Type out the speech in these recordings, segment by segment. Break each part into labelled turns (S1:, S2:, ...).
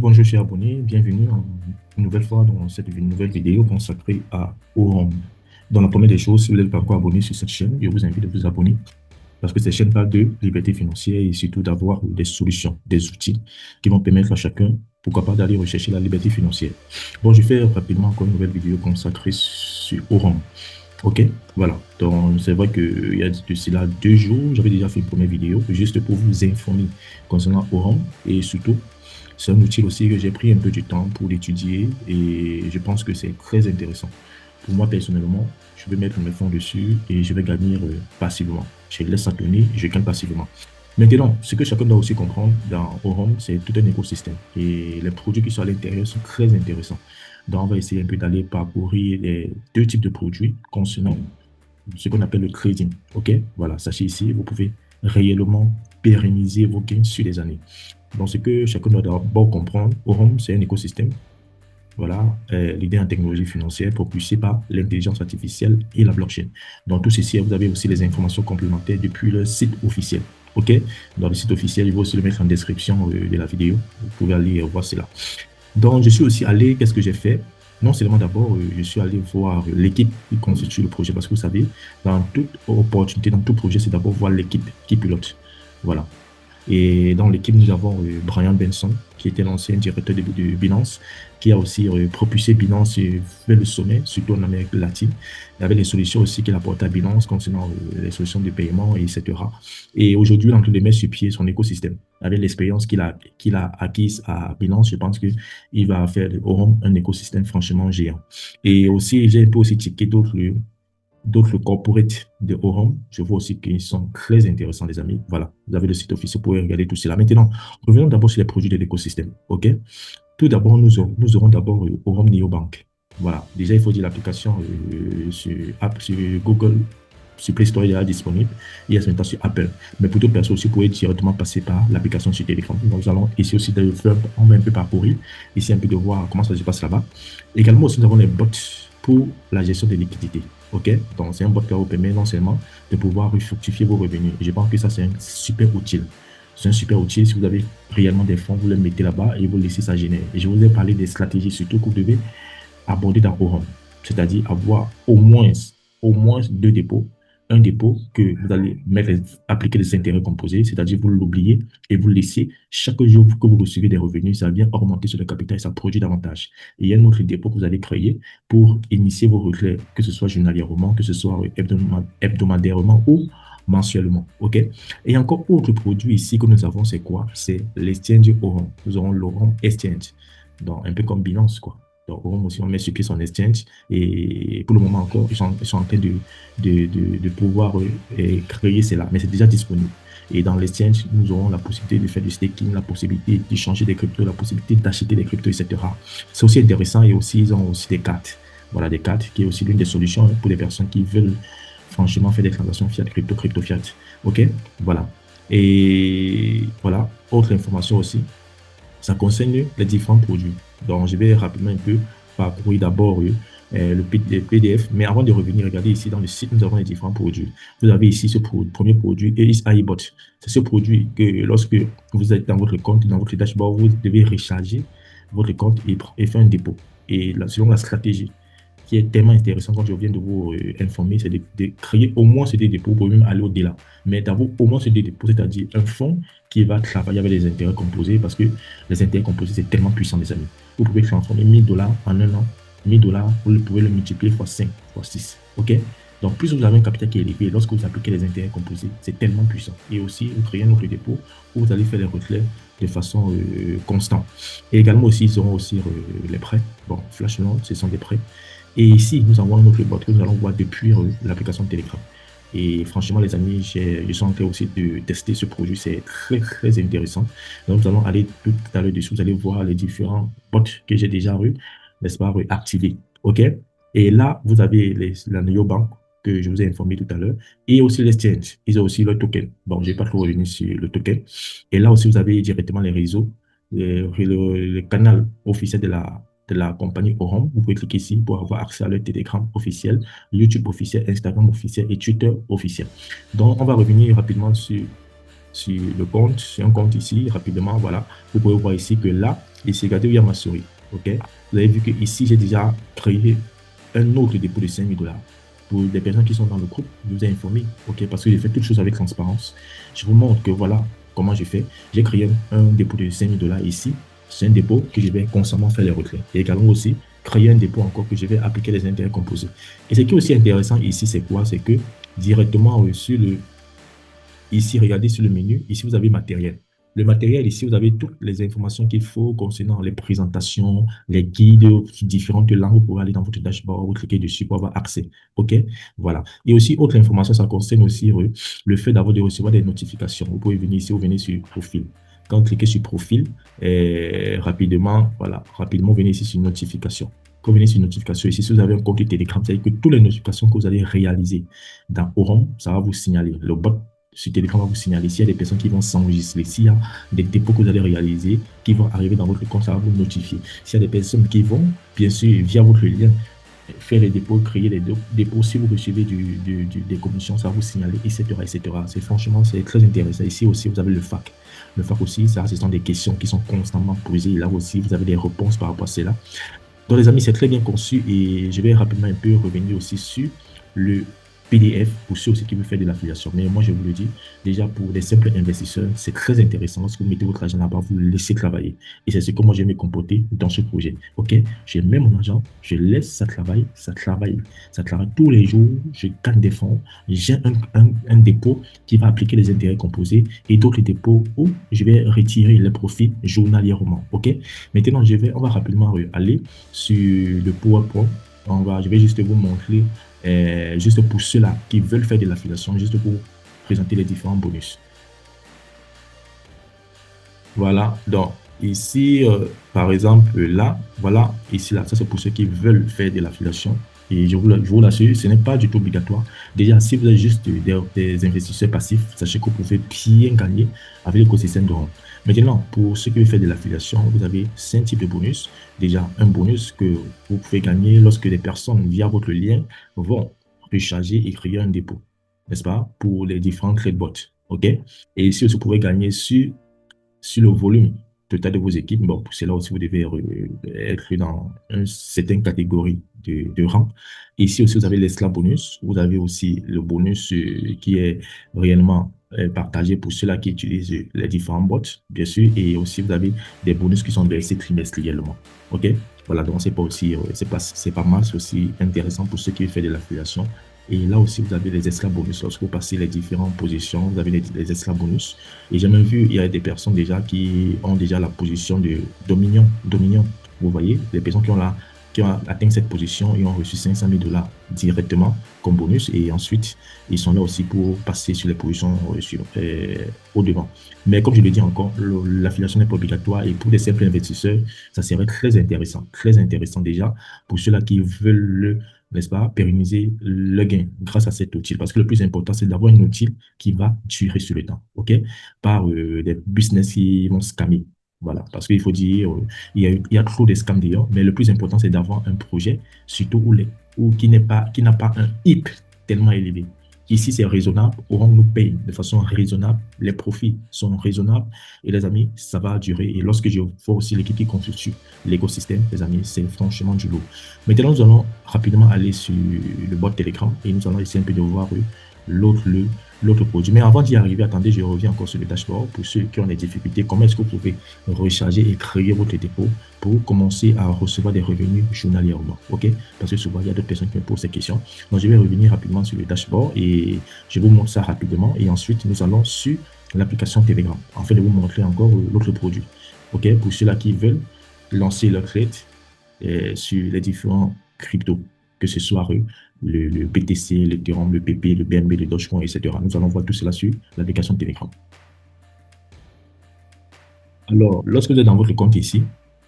S1: Bonjour chers abonnés, bienvenue une nouvelle fois dans cette nouvelle vidéo consacrée à Orange. Dans la première des choses, si vous n'êtes pas encore abonné sur cette chaîne, je vous invite à vous abonner parce que cette chaîne parle de liberté financière et surtout d'avoir des solutions, des outils qui vont permettre à chacun, pourquoi pas, d'aller rechercher la liberté financière. Bon, je fais rapidement encore une nouvelle vidéo consacrée sur Orange. Ok, voilà. Donc, c'est vrai qu'il y a de cela 2 jours, j'avais déjà fait une première vidéo juste pour vous informer concernant Orange et surtout c'est un outil aussi que j'ai pris un peu du temps pour l'étudier et je pense que c'est très intéressant. Pour moi, personnellement, je vais mettre mes fonds dessus et je vais gagner passivement. Je laisse ça tourner, je gagne passivement. Maintenant, ce que chacun doit aussi comprendre dans Orange, c'est tout un écosystème et les produits qui sont à l'intérieur sont très intéressants. Donc, on va essayer un peu d'aller parcourir les deux types de produits concernant ce qu'on appelle le trading. OK? Voilà, sachez ici, vous pouvez réellement pérenniser vos gains sur les années. Donc, ce que chacun doit d'abord comprendre, Orange, c'est un écosystème. Voilà, l'idée en technologie financière propulsée par l'intelligence artificielle et la blockchain. Dans tout ceci, vous avez aussi les informations complémentaires depuis le site officiel. OK? Dans le site officiel, je vais aussi le mettre en description de la vidéo. Vous pouvez aller voir cela. Donc, je suis aussi allé, qu'est-ce que j'ai fait? Non seulement d'abord, je suis allé voir l'équipe qui constitue le projet, parce que vous savez, dans toute opportunité, dans tout projet, c'est d'abord voir l'équipe qui pilote. Voilà. Et dans l'équipe, nous avons Brian Benson, qui était l'ancien directeur de Binance, qui a aussi propulsé Binance vers le sommet, surtout en Amérique latine. Il y avait des solutions aussi qu'il apportait à Binance concernant les solutions de paiement, etc. Et aujourd'hui, il est en train de mettre sur pied son écosystème. Avec l'expérience qu'il a acquise à Binance, je pense qu'il va faire de Orange un écosystème franchement géant. Et aussi, j'ai un peu aussi checké d'autres corporates de Orange. Je vois aussi qu'ils sont très intéressants, les amis. Voilà, vous avez le site officiel pour regarder tout cela. Maintenant, revenons d'abord sur les produits de l'écosystème. OK? Tout d'abord, nous aurons d'abord Orange Neobank. Voilà, déjà, il faut dire l'application sur Google, sur Play Store, il est disponible. Il y a maintenant sur Apple. Mais pour d'autres personnes aussi, vous pouvez directement passer par l'application sur téléphone. Donc, nous allons ici aussi de faire, on va un peu parcourir, ici un peu de voir comment ça se passe là-bas. Également aussi, nous avons les bots pour la gestion des liquidités. OK? Donc, c'est un bot qui vous permet non seulement de pouvoir fructifier vos revenus. Et je pense que ça, c'est un super utile. C'est un super outil. Si vous avez réellement des fonds, vous les mettez là-bas et vous laissez ça générer. Et je vous ai parlé des stratégies surtout que vous devez aborder dans Orange. C'est-à-dire avoir au moins 2 dépôts. Un dépôt que vous allez appliquer des intérêts composés, c'est-à-dire vous l'oubliez et vous laissez chaque jour que vous recevez des revenus, ça vient augmenter sur le capital et ça produit davantage. Et il y a un autre dépôt que vous allez créer pour initier vos retraits, que ce soit journalièrement, que ce soit hebdomadairement ou mensuellement. OK? Et encore autre produit ici que nous avons, c'est quoi? C'est l'exchange Orange. Nous aurons l'Orange Exchange. Donc, un peu comme Binance, quoi. Donc, Orange aussi, on met sur pied son exchange. Et pour le moment encore, ils sont en train de pouvoir créer cela. Mais c'est déjà disponible. Et dans l'exchange, nous aurons la possibilité de faire du staking, la possibilité d'échanger des cryptos, la possibilité d'acheter des cryptos, etc. C'est aussi intéressant. Et aussi, ils ont aussi des cartes. Voilà, des cartes qui est aussi l'une des solutions pour les personnes qui veulent franchement faire des transactions fiat, crypto fiat. OK? Voilà. Et voilà, autre information aussi, ça concerne les différents produits. Donc, je vais rapidement un peu parcourir d'abord le PDF. Mais avant de revenir, regardez ici dans le site, nous avons les différents produits. Vous avez ici ce premier produit, iBot. C'est ce produit que lorsque vous êtes dans votre compte, dans votre dashboard, vous devez recharger votre compte et faire un dépôt. Et là, selon la stratégie qui est tellement intéressant quand je viens de vous informer, c'est de créer au moins ces dépôts pour même aller au-delà. Mais d'avoir au moins ces dépôts, c'est-à-dire un fonds qui va travailler avec les intérêts composés parce que les intérêts composés, c'est tellement puissant, les amis. Vous pouvez transformer 1000 $ en un an. 1000 $, vous pouvez le multiplier x 5, x 6. OK? Donc, plus vous avez un capital qui est élevé, lorsque vous appliquez les intérêts composés, c'est tellement puissant. Et aussi, vous créez un autre dépôt où vous allez faire les retraits de façon constante. Et également aussi, ils auront aussi les prêts. Bon, flash loan, ce sont des prêts. Et ici, nous avons notre bot que nous allons voir depuis l'application Telegram. Et franchement, les amis, je suis en train aussi de tester ce produit. C'est très, très intéressant. Donc, nous allons aller tout à l'heure dessus. Vous allez voir les différents bots que j'ai déjà n'est-ce pas, activés. OK? Et là, vous avez la Neobank que je vous ai informé tout à l'heure. Et aussi l'exchange. Ils ont aussi le token. Bon, je n'ai pas trop revenu sur le token. Et là aussi, vous avez directement les réseaux, le canal officiel de la compagnie Orange. Vous pouvez cliquer ici pour avoir accès à leur Telegram officiel, YouTube officiel, Instagram officiel et Twitter officiel. Donc, on va revenir rapidement sur le compte, sur un compte ici, rapidement, voilà. Vous pouvez voir ici que là, Ici, regardez où il y a ma souris. OK? Vous avez vu que ici, j'ai déjà créé un autre dépôt de 5 000 $. Pour les personnes qui sont dans le groupe, je vous ai informé. OK? Parce que j'ai fait toutes choses avec transparence. Je vous montre que voilà comment j'ai fait. J'ai créé un dépôt de 5 000 $ ici. C'est un dépôt que je vais constamment faire les retraits. Et également aussi, créer un dépôt encore que je vais appliquer les intérêts composés. Et ce qui est aussi intéressant ici, c'est quoi? C'est que directement sur le ici, regardez sur le menu, ici vous avez matériel. Le matériel, ici, vous avez toutes les informations qu'il faut concernant les présentations, les guides sur différentes langues. Vous pouvez aller dans votre dashboard, vous cliquez dessus pour avoir accès. OK? Voilà. Et aussi, autre information, ça concerne aussi le fait d'avoir de recevoir des notifications. Vous pouvez venir ici, vous venez sur profil. Quand vous cliquez sur profil, rapidement, voilà, rapidement, vous venez ici sur notification. Quand vous venez sur notification, ici, si vous avez un compte Telegram, c'est-à-dire que toutes les notifications que vous allez réaliser dans Orange, ça va vous signaler. Le bot sur Telegram va vous signaler. S'il y a des personnes qui vont s'enregistrer, s'il y a des dépôts que vous allez réaliser, qui vont arriver dans votre compte, ça va vous notifier. S'il y a des personnes qui vont, bien sûr, via votre lien, faire les dépôts, créer les dépôts, si vous recevez des commissions, ça va vous signaler, etc., etc. Franchement, c'est très intéressant. Ici aussi, vous avez le FAQ. Le FAQ aussi, ça, ce sont des questions qui sont constamment posées. Et là aussi, vous avez des réponses par rapport à cela. Donc, les amis, c'est très bien conçu et je vais rapidement un peu revenir aussi sur le PDF pour ceux aussi qui veulent faire de l'affiliation. Mais moi, je vous le dis, déjà pour les simples investisseurs, c'est très intéressant. Lorsque vous mettez votre argent là-bas, vous le laissez travailler. Et c'est ce que moi, j'aime me comporter dans ce projet. OK? Je mets mon argent, je laisse ça travailler, ça travaille tous les jours. Je gagne des fonds. J'ai un dépôt qui va appliquer les intérêts composés et d'autres dépôts où je vais retirer les profits journalièrement. OK? Maintenant, on va rapidement aller sur le PowerPoint. Je vais juste vous montrer juste pour ceux-là qui veulent faire de l'affiliation, juste pour présenter les différents bonus. Voilà, donc ici, par exemple, là, voilà, ici, là, ça c'est pour ceux qui veulent faire de l'affiliation. Et je vous l'assure, ce n'est pas du tout obligatoire. Déjà, si vous êtes juste des investisseurs passifs, sachez que vous pouvez bien gagner avec l'écosystème de Rome. Maintenant, pour ceux qui veulent faire de l'affiliation, vous avez 5 types de bonus. Déjà, un bonus que vous pouvez gagner lorsque les personnes, via votre lien, vont recharger et créer un dépôt, n'est-ce pas, pour les différents trade bots. OK? Et ici aussi, vous pouvez gagner sur le volume total de vos équipes. Bon, pour cela aussi, vous devez être dans une certaine catégorie de rang. Ici aussi, vous avez l'esclave bonus. Vous avez aussi le bonus qui est réellement partagé pour ceux-là qui utilisent les différents bots, bien sûr. Et aussi, vous avez des bonus qui sont versés trimestriellement. OK? Voilà, donc c'est pas aussi, c'est pas mal, c'est aussi intéressant pour ceux qui font de l'affiliation. Et là aussi, vous avez les esclaves bonus. Lorsque vous passez les différentes positions, vous avez les esclaves bonus. Et j'ai même vu, il y a des personnes déjà qui ont déjà la position de Dominion. Vous voyez, les personnes qui ont atteint cette position et ont reçu 500 000 $ directement comme bonus. Et ensuite, ils sont là aussi pour passer sur les positions au devant. Mais comme je le dis encore, l'affiliation n'est pas obligatoire. Et pour des simples investisseurs, ça serait très intéressant déjà pour ceux-là qui veulent n'est-ce pas, pérenniser le gain grâce à cet outil. Parce que le plus important, c'est d'avoir un outil qui va durer sur le temps, OK? Pas des business qui vont scammer. Voilà, parce qu'il faut dire, il y a trop de scams d'ailleurs, mais le plus important, c'est d'avoir un projet, surtout qui n'a pas un HIP tellement élevé. Ici, c'est raisonnable. Orange nous paye de façon raisonnable. Les profits sont raisonnables. Et les amis, ça va durer. Et lorsque je vois aussi l'équipe qui constitue l'écosystème, les amis, c'est franchement du lourd. Maintenant, nous allons rapidement aller sur le bot Telegram et nous allons essayer un peu de voir l'autre produit. Mais avant d'y arriver, attendez, je reviens encore sur le dashboard pour ceux qui ont des difficultés. Comment est-ce que vous pouvez recharger et créer votre dépôt pour commencer à recevoir des revenus journalièrement, OK? Parce que souvent, il y a d'autres personnes qui me posent ces questions. Donc, je vais revenir rapidement sur le dashboard et je vous montre ça rapidement. Et ensuite, nous allons sur l'application Telegram, afin de vous montrer encore l'autre produit, OK? Pour ceux-là qui veulent lancer leur trade sur les différents cryptos, que ce soit le BTC, l'Ethereum, le PP, le BNB, le Dogecoin, etc. Nous allons voir tout cela sur l'application Telegram. Alors, lorsque vous êtes dans votre compte ici,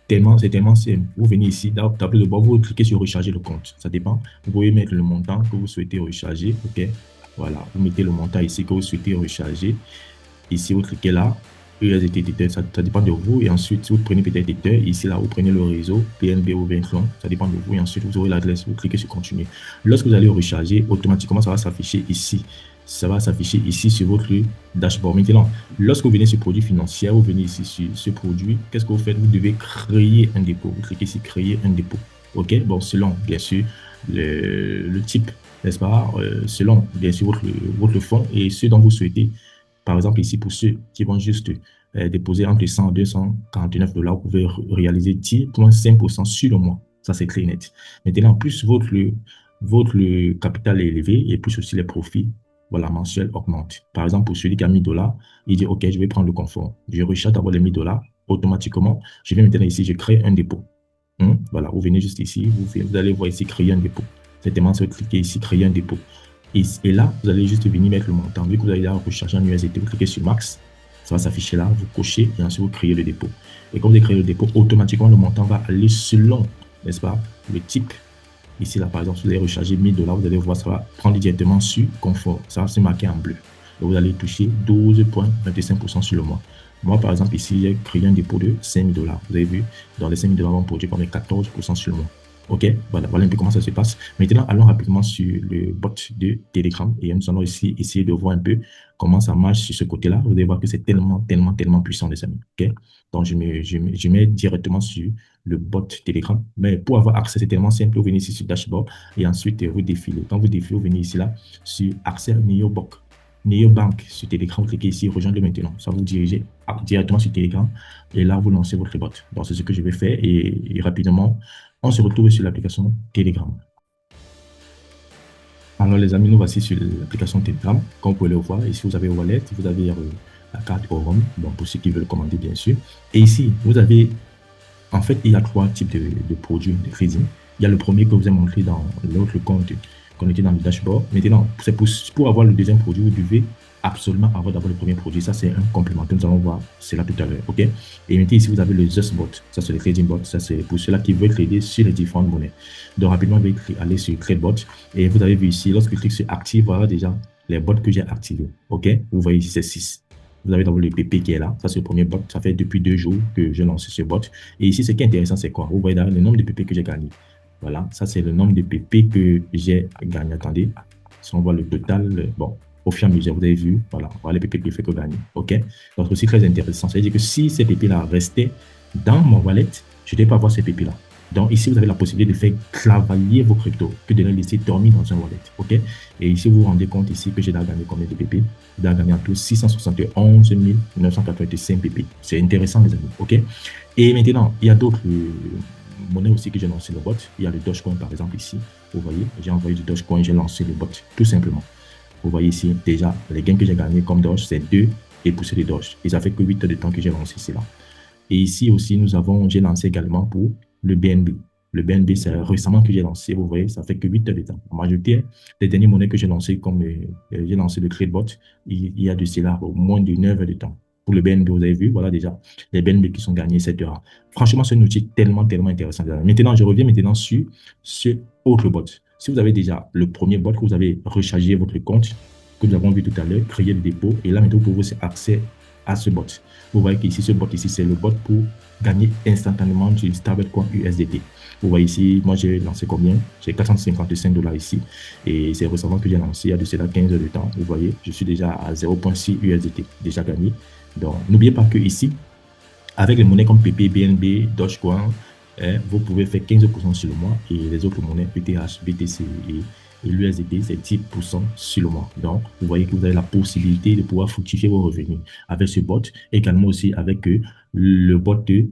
S1: c'est tellement simple. Vous venez ici, dans le tableau de bord, vous cliquez sur recharger le compte. Ça dépend. Vous pouvez mettre le montant que vous souhaitez recharger. OK. Voilà. Vous mettez le montant ici que vous souhaitez recharger. Ici, vous cliquez là. Ça dépend de vous. Et ensuite, vous prenez peut-être Ether. Ici, là, vous prenez le réseau, PNB ou Ventlon. Ça dépend de vous. Et ensuite, vous aurez l'adresse. Vous cliquez sur continuer. Lorsque vous allez recharger, automatiquement, ça va s'afficher ici. ça va s'afficher ici sur votre dashboard. Maintenant, lorsque vous venez sur produit financier, vous venez ici sur ce produit, qu'est-ce que vous faites? Vous devez créer un dépôt. Vous cliquez ici, créer un dépôt. OK? Bon, selon, bien sûr, le type, n'est-ce pas? Selon, bien sûr, votre fonds et ce dont vous souhaitez. Par exemple, ici, pour ceux qui vont juste déposer entre 100 et 249 dollars, vous pouvez réaliser 10,5% sur le mois. Ça, c'est très net. Maintenant, plus votre capital est élevé et plus aussi les profits, voilà, mensuels augmentent. Par exemple, pour celui qui a 1000 dollars, il dit, OK, je vais prendre le confort. Je recherche d'avoir les 1000 dollars. Automatiquement, je vais maintenant ici, je crée un dépôt. Voilà, vous venez juste ici, vous allez voir ici, créer un dépôt. Certainement, vous cliquez ici, créer un dépôt. Et là, vous allez juste venir mettre le montant. Vu que vous allez là recharger en USDT, vous cliquez sur Max, ça va s'afficher là, vous cochez et ensuite vous créez le dépôt. Et quand vous avez créé le dépôt, automatiquement, le montant va aller selon, n'est-ce pas, le type. Ici, là, par exemple, si vous allez recharger 1000 dollars, vous allez voir, ça va prendre directement sur confort. Ça va se marquer en bleu. Donc, vous allez toucher 12,25% sur le mois. Moi, par exemple, ici, j'ai créé un dépôt de 5000 dollars. Vous avez vu, dans les 5000 dollars, on produit comme 14% sur le mois. OK, voilà un peu comment ça se passe. Maintenant, allons rapidement sur le bot de Telegram et nous allons ici essayer de voir un peu comment ça marche sur ce côté-là. Vous allez voir que c'est tellement puissant, les amis. OK, donc je mets directement sur le bot Telegram. Mais pour avoir accès, c'est tellement simple. Vous venez ici sur Dashboard et ensuite vous défilez. Quand vous défilez, vous venez ici là sur Accès Neobank sur Telegram. Vous cliquez ici, rejoindre maintenant. Ça vous dirige directement sur Telegram et là, vous lancez votre bot. Donc, c'est ce que je vais faire et rapidement, on se retrouve sur l'application Telegram. Alors les amis, nous voici sur l'application Telegram. Comme vous pouvez le voir, ici vous avez Wallet, vous avez la carte Orum, bon, pour ceux qui veulent commander bien sûr. Et ici, vous avez, en fait, il y a 3 types de produits de crédit. Il y a le premier que je vous ai montré dans l'autre compte connecté dans le dashboard. Maintenant, c'est pour avoir le deuxième produit, vous devez absolument avoir d'abord le premier produit. Ça, c'est un complémentaire. Nous allons voir cela tout à l'heure. OK? Et maintenant, ici, vous avez le Just Bot. Ça, c'est le Trading Bot. Ça, c'est pour ceux-là qui veulent trader sur les différentes monnaies. Donc, rapidement, vous allez aller sur Trade Bot. Et vous avez vu ici, lorsque je clique sur Active, voilà déjà les bots que j'ai activés. OK? Vous voyez ici, c'est 6. Vous avez d'abord le PP qui est là. Ça, c'est le premier bot. Ça fait depuis 2 jours que j'ai lancé ce bot. Et ici, ce qui est intéressant, c'est quoi? Vous voyez là le nombre de PP que j'ai gagné. Voilà, ça, c'est le nombre de PP que j'ai gagné. Attendez, si on voit le total, bon, au fur et à mesure, vous avez vu, voilà les PP que je fais que gagner. OK? Donc, c'est aussi très intéressant. Ça veut dire que si ces PP-là restaient dans mon wallet, je ne vais pas avoir ces PP-là. Donc, ici, vous avez la possibilité de faire travailler vos cryptos que de les laisser dormir dans un wallet. OK? Et ici, vous vous rendez compte ici que j'ai gagné combien de PP? J'ai gagné en tout 671 985 PP. C'est intéressant, les amis. OK? Et maintenant, il y a d'autres monnaies aussi que j'ai lancé le bot. Il y a le Dogecoin, par exemple, ici. Vous voyez, j'ai envoyé du Dogecoin, j'ai lancé le bot, tout simplement. Vous voyez ici, déjà, les gains que j'ai gagnés comme Doge, c'est 2 et poussées de Doge. Et ça fait que 8 heures de temps que j'ai lancé cela. Et ici aussi, j'ai lancé également pour le BNB. Le BNB, c'est récemment que j'ai lancé, vous voyez, ça fait que 8 heures de temps. La majorité des dernières monnaies que j'ai lancées, comme j'ai lancé le TradeBot, il y a de cela au moins de 9 heures de temps. Pour le BNB, vous avez vu, voilà déjà, les BNB qui sont gagnés 7 heures. Franchement, c'est un outil tellement intéressant. Maintenant, je reviens maintenant sur ce autre bot. Si vous avez déjà le premier bot que vous avez rechargé votre compte, que nous avons vu tout à l'heure, créer le dépôt, et là maintenant vous pouvez avoir accès à ce bot. Vous voyez qu'ici, ce bot ici, c'est le bot pour gagner instantanément du stablecoin USDT. Vous voyez ici, moi j'ai lancé combien? J'ai 455 dollars ici, et c'est récemment que j'ai lancé, il y a de cela 15 heures de temps. Vous voyez, je suis déjà à 0,6 USDT, déjà gagné. Donc, n'oubliez pas que ici, avec les monnaies comme PP, BNB, Dogecoin, vous pouvez faire 15% sur le mois et les autres monnaies, PTH, BTC et l'USDT, c'est 10% sur le mois. Donc, vous voyez que vous avez la possibilité de pouvoir fructifier vos revenus avec ce bot, également aussi avec le bot de...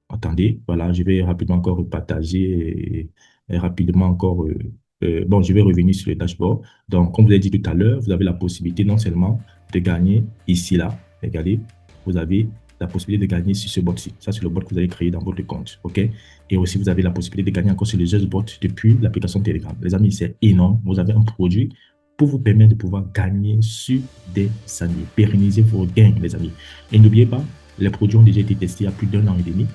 S1: Attendez, voilà, je vais rapidement encore partager et rapidement encore... bon, je vais revenir sur le dashboard. Donc, comme vous avez dit tout à l'heure, vous avez la possibilité non seulement de gagner ici, là, regardez, vous avez la possibilité de gagner sur ce bot-ci. Ça, c'est le bot que vous avez créé dans votre compte. OK? Et aussi, vous avez la possibilité de gagner encore sur les autres bots depuis l'application Telegram. Les amis, c'est énorme. Vous avez un produit pour vous permettre de pouvoir gagner sur des années. Pérenniser vos gains, les amis. Et n'oubliez pas, les produits ont déjà été testés il y a plus d'1 an et demi.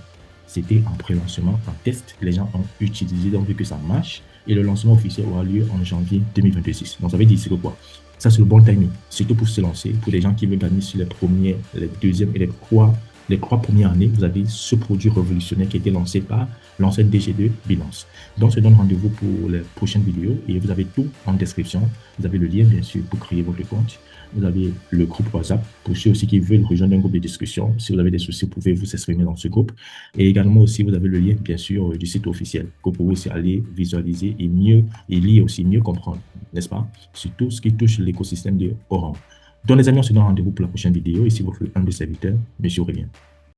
S1: C'était en pré-lancement, en test. Les gens ont utilisé, donc vu que ça marche. Et le lancement officiel aura lieu en janvier 2026. Donc, ça veut dire que quoi? Ça, c'est le bon timing, surtout pour se lancer, pour les gens qui veulent gagner sur les premiers, les deuxièmes et les les 3 premières années, vous avez ce produit révolutionnaire qui a été lancé par l'ancien DG de Binance. Donc, je donne rendez-vous pour les prochaines vidéos et vous avez tout en description. Vous avez le lien, bien sûr, pour créer votre compte. Vous avez le groupe WhatsApp pour ceux aussi qui veulent rejoindre un groupe de discussion. Si vous avez des soucis, vous pouvez vous exprimer dans ce groupe. Et également aussi, vous avez le lien, bien sûr, du site officiel que vous pouvez aussi aller visualiser et mieux, et lire aussi, mieux comprendre, n'est-ce pas, sur tout ce qui touche l'écosystème de Orange. Donc, les amis, on se donne rendez-vous pour la prochaine vidéo. Ici, votre un des serviteurs, M. Aurélien.